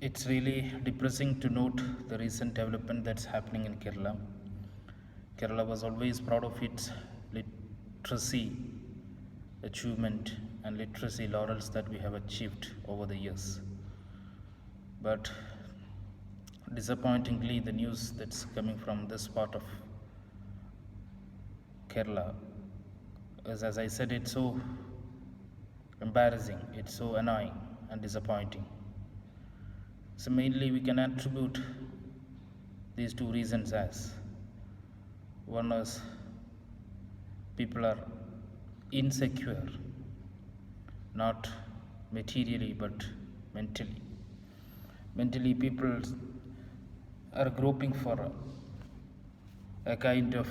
It's really depressing to note the recent development that's happening in Kerala. Kerala was always proud of its literacy achievement and literacy laurels that we have achieved over the years. But disappointingly, the news that's coming from this part of Kerala is, as I said, it's so embarrassing, it's so annoying and disappointing. So, mainly, we can attribute these two reasons as one is people are insecure, not materially but mentally. Mentally, people are groping for a kind of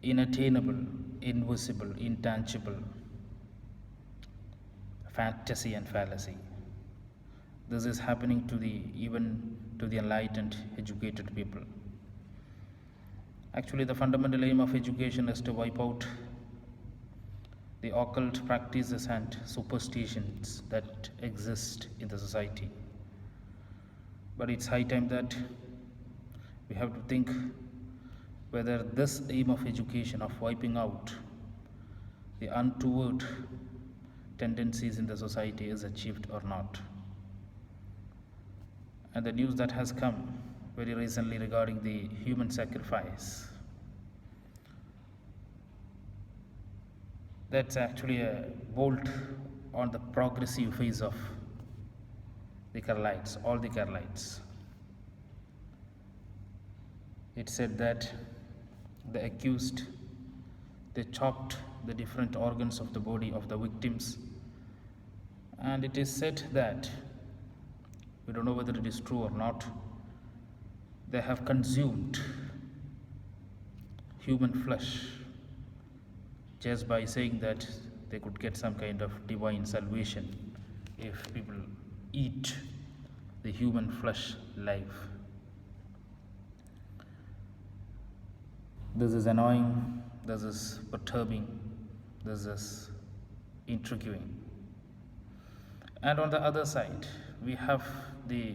inattainable, invisible, intangible fantasy and fallacy. This is happening to even to the enlightened, educated people. Actually, the fundamental aim of education is to wipe out the occult practices and superstitions that exist in the society. But it's high time that we have to think whether this aim of education, of wiping out the untoward tendencies in the society, is achieved or not. And the news that has come very recently regarding the human sacrifice, that's actually a bolt on the progressive phase of the Keralites, all the Keralites. It said that the accused, they chopped the different organs of the body of the victims, and it is said that, we don't know whether it is true or not, they have consumed human flesh just by saying that they could get some kind of divine salvation if people eat the human flesh live. This is annoying, this is perturbing, this is intriguing. And on the other side, we have the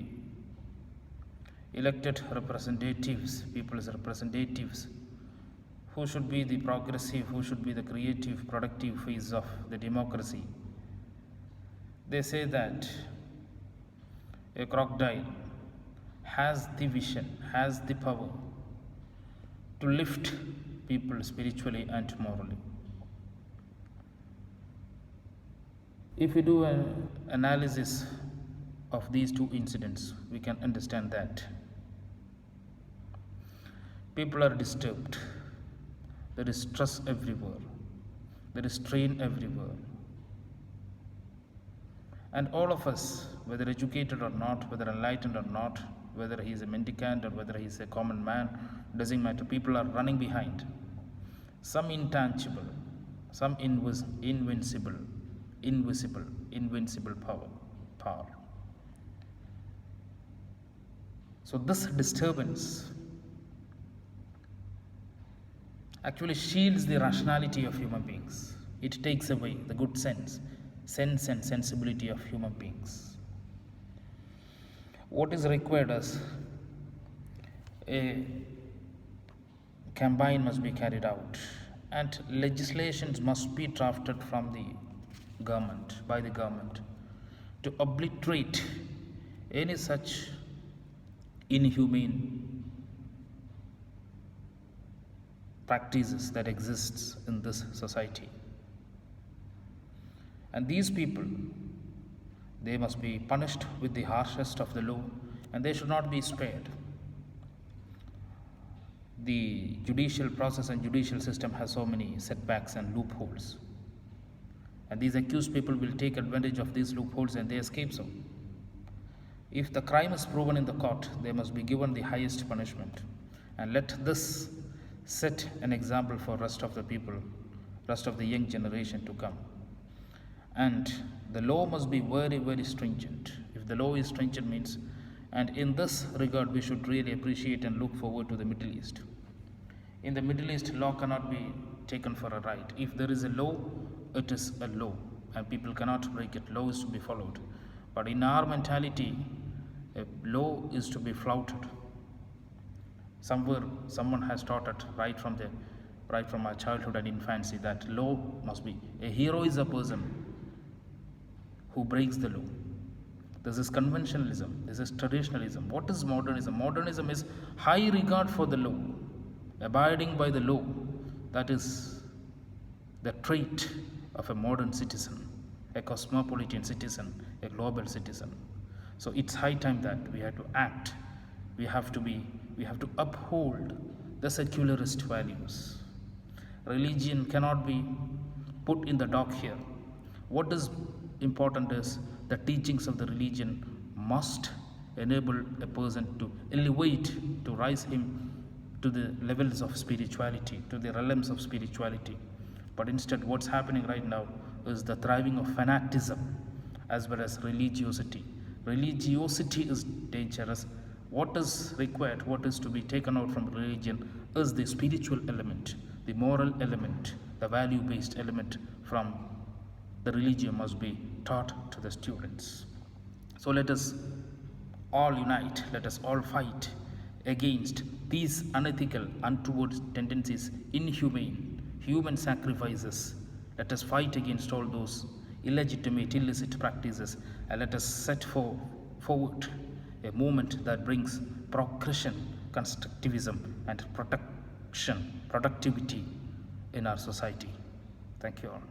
elected representatives, people's representatives, who should be the progressive, who should be the creative, productive phase of the democracy. They say that a crocodile has the vision, has the power to lift people spiritually and morally. If we do an analysis of these two incidents, we can understand that people are disturbed. There is stress everywhere. There is strain everywhere. And all of us, whether educated or not, whether enlightened or not, whether he is a mendicant or whether he is a common man, doesn't matter. People are running behind some intangible, some invincible power. So this disturbance actually shields the rationality of human beings. It takes away the good sense and sensibility of human beings. What is required is a campaign must be carried out and legislations must be drafted from the government, by the government, to obliterate any such inhumane practices that exists in this society. And these people, they must be punished with the harshest of the law, and they should not be spared. The judicial process and judicial system has so many setbacks and loopholes, and these accused people will take advantage of these loopholes and they escape so. If the crime is proven in the court, they must be given the highest punishment, and let this set an example for rest of the people, rest of the young generation to come. And the law must be very, very stringent. If the law is stringent means, and in this regard we should really appreciate and look forward to the Middle East. In the Middle East, law cannot be taken for a right. If there is a law, it is a law. and people cannot break it. Law is to be followed. But in our mentality, a law is to be flouted. Somewhere, someone has taught it right from our childhood and infancy that law must be. A hero is a person who breaks the law. This is conventionalism. This is traditionalism. What is modernism? Modernism is high regard for the law, abiding by the law. That is the trait of a modern citizen, a cosmopolitan citizen, a global citizen. So it's high time that we have to act. We have to uphold the secularist values. Religion cannot be put in the dock here. What is important is the teachings of the religion must enable a person to elevate, to rise him to the levels of spirituality, to the realms of spirituality. But instead, what's happening right now is the thriving of fanaticism as well as religiosity. Religiosity is dangerous. What is required, what is to be taken out from religion is the spiritual element, the moral element, the value-based element from the religion must be taught to the students. So let us all unite, let us all fight against these unethical, untoward tendencies, inhumane, human sacrifices. Let us fight against all those illegitimate, illicit practices, and let us set forward a movement that brings progression, constructivism, and productivity in our society. Thank you all.